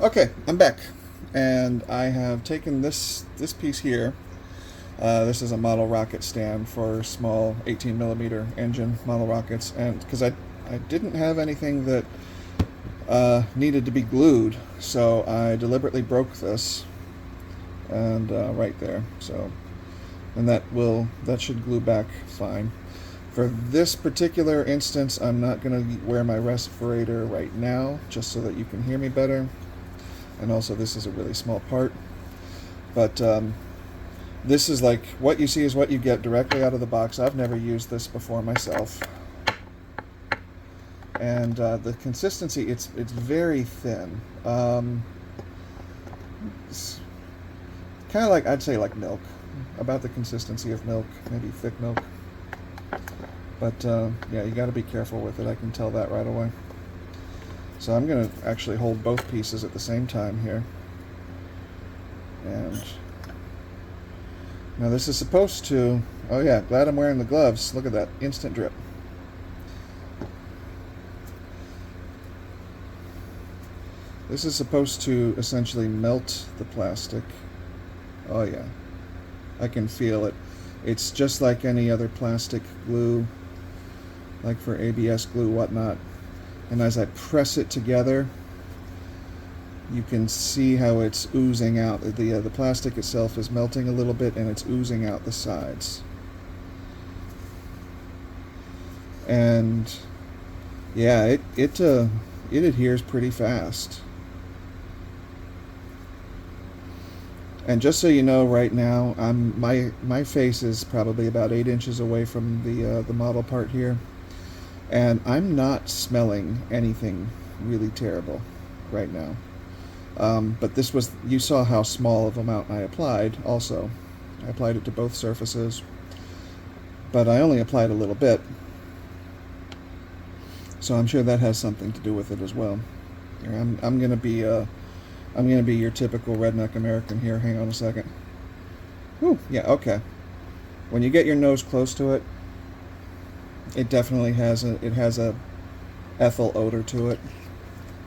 Okay, I'm back, and I have taken this piece here. This is a model rocket stand for small 18 millimeter engine model rockets, and because I didn't have anything that needed to be glued, so I deliberately broke this, and right there. So, and that should glue back fine. For this particular instance, I'm not going to wear my respirator right now, just so that you can hear me better. And also, this is a really small part. But this is like, what you see is what you get directly out of the box. I've never used this before myself. And the consistency, it's very thin. It's kind of like, I'd say like milk. About the consistency of milk, maybe thick milk. But yeah, you got to be careful with it. I can tell that right away. So I'm going to actually hold both pieces at the same time here. And now this is supposed to, oh yeah, glad I'm wearing the gloves. Look at that, instant drip. This is supposed to essentially melt the plastic. Oh yeah, I can feel it. It's just like any other plastic glue, like for ABS glue, whatnot. And as I press it together, you can see how it's oozing out. The plastic itself is melting a little bit, and it's oozing out the sides. And yeah, it adheres pretty fast. And just so you know, right now, my face is probably about 8 inches away from the model part here. And I'm not smelling anything really terrible right now. But this was, you saw how small of amount I applied also. I applied it to both surfaces, but I only applied a little bit. So I'm sure that has something to do with it as well. Here, I'm gonna be your typical redneck American here. Hang on a second. Whew, yeah, okay. When you get your nose close to it, it definitely has a ethyl odor to it,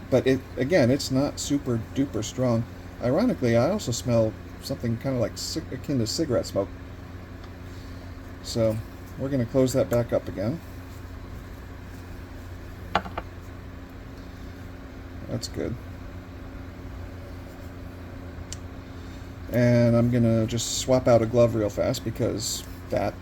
but it's not super duper strong. Ironically, I also smell something kind of like akin to cigarette smoke. So we're going to close that back up again. That's good. And I'm going to just swap out a glove real fast because that.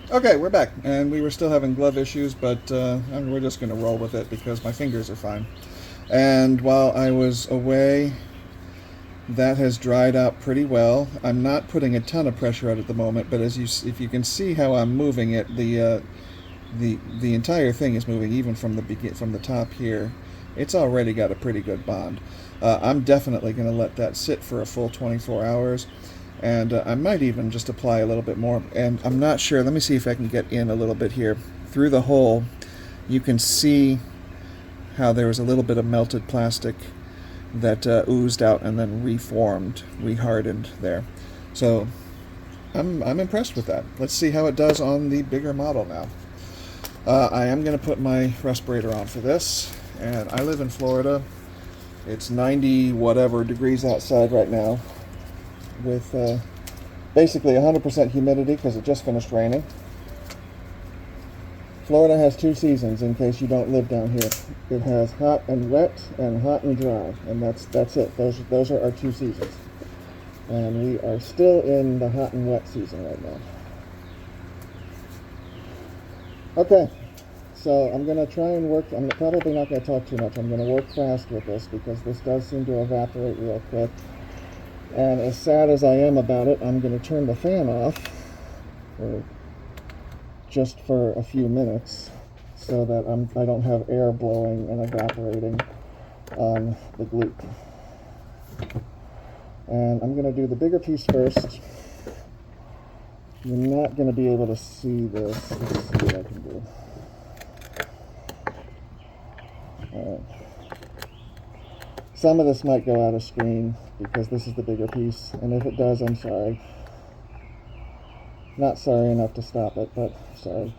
Okay, we're back, and we were still having glove issues, but we're just going to roll with it because my fingers are fine. And while I was away, that has dried out pretty well. I'm not putting a ton of pressure out at the moment, but if you can see how I'm moving it, the entire thing is moving, even from the top here. It's already got a pretty good bond. I'm definitely going to let that sit for a full 24 hours. And I might even just apply a little bit more. And I'm not sure. Let me see if I can get in a little bit here. Through the hole, you can see how there was a little bit of melted plastic that oozed out and then reformed, rehardened there. So I'm impressed with that. Let's see how it does on the bigger model now. I am going to put my respirator on for this. And I live in Florida. It's 90 whatever degrees outside right now, with basically 100% humidity because it just finished raining. Florida has 2 seasons, in case you don't live down here. It has hot and wet and hot and dry, and that's it. Those are our 2 seasons. And we are still in the hot and wet season right now. Okay, so I'm going to try and work. I'm probably not going to talk too much. I'm going to work fast with this because this does seem to evaporate real quick. And as sad as I am about it, I'm going to turn the fan off just for a few minutes so that I don't have air blowing and evaporating on the GLOOP. And I'm going to do the bigger piece first. You're not going to be able to see this. Let's see what I can do. All right. Some of this might go out of screen because this is the bigger piece, and if it does, I'm sorry. Not sorry enough to stop it, but sorry.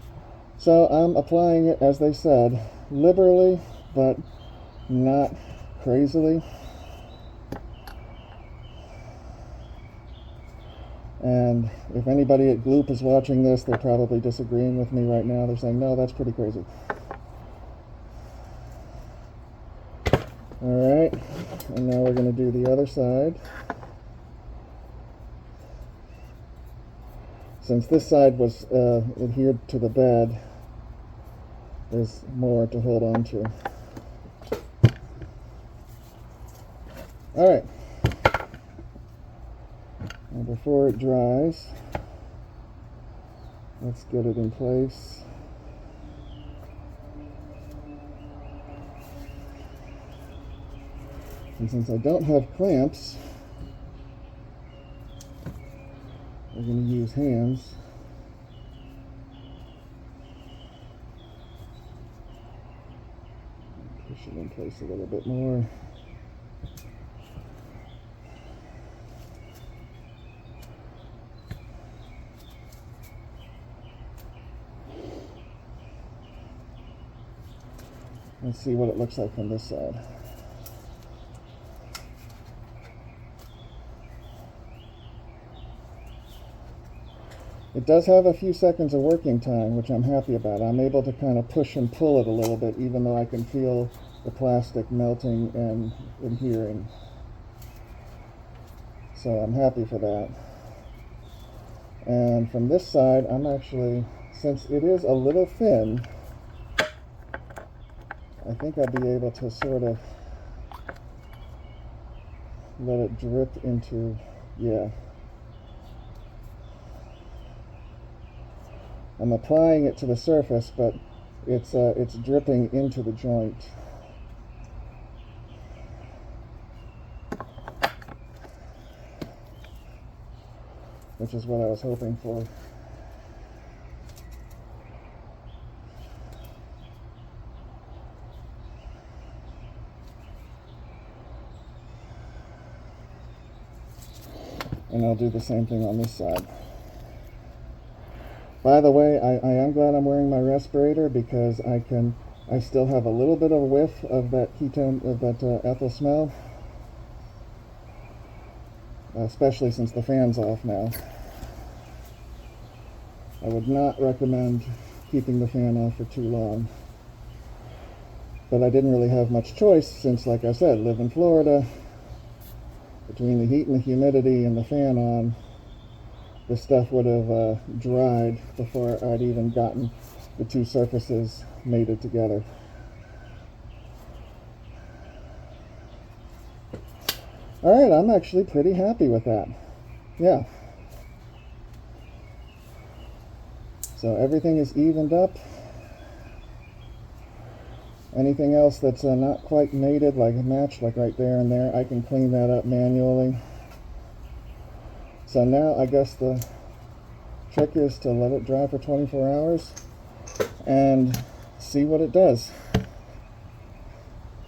So I'm applying it, as they said, liberally, but not crazily. And if anybody at GLOOP is watching this, they're probably disagreeing with me right now. They're saying, no, that's pretty crazy. Alright, and now we're going to do the other side. Since this side was adhered to the bed, there's more to hold on to. Alright. And before it dries, let's get it in place. And since I don't have clamps, we're going to use hands. Push it in place a little bit more. Let's see what it looks like from this side. It does have a few seconds of working time, which I'm happy about. I'm able to kind of push and pull it a little bit, even though I can feel the plastic melting and adhering. So I'm happy for that. And from this side, I'm actually, since it is a little thin, I think I'll be able to sort of let it drip into, yeah. I'm applying it to the surface, but it's dripping into the joint. Which is what I was hoping for. And I'll do the same thing on this side. By the way, I am glad I'm wearing my respirator because I still have a little bit of a whiff of that ketone, of that ethyl smell. Especially since the fan's off now. I would not recommend keeping the fan off for too long. But I didn't really have much choice since, like I said, live in Florida. Between the heat and the humidity and the fan on, this stuff would have dried before I'd even gotten the two surfaces mated together. Alright, I'm actually pretty happy with that. Yeah. So everything is evened up. Anything else that's not quite mated, like matched, like right there and there, I can clean that up manually. So now I guess the trick is to let it dry for 24 hours and see what it does.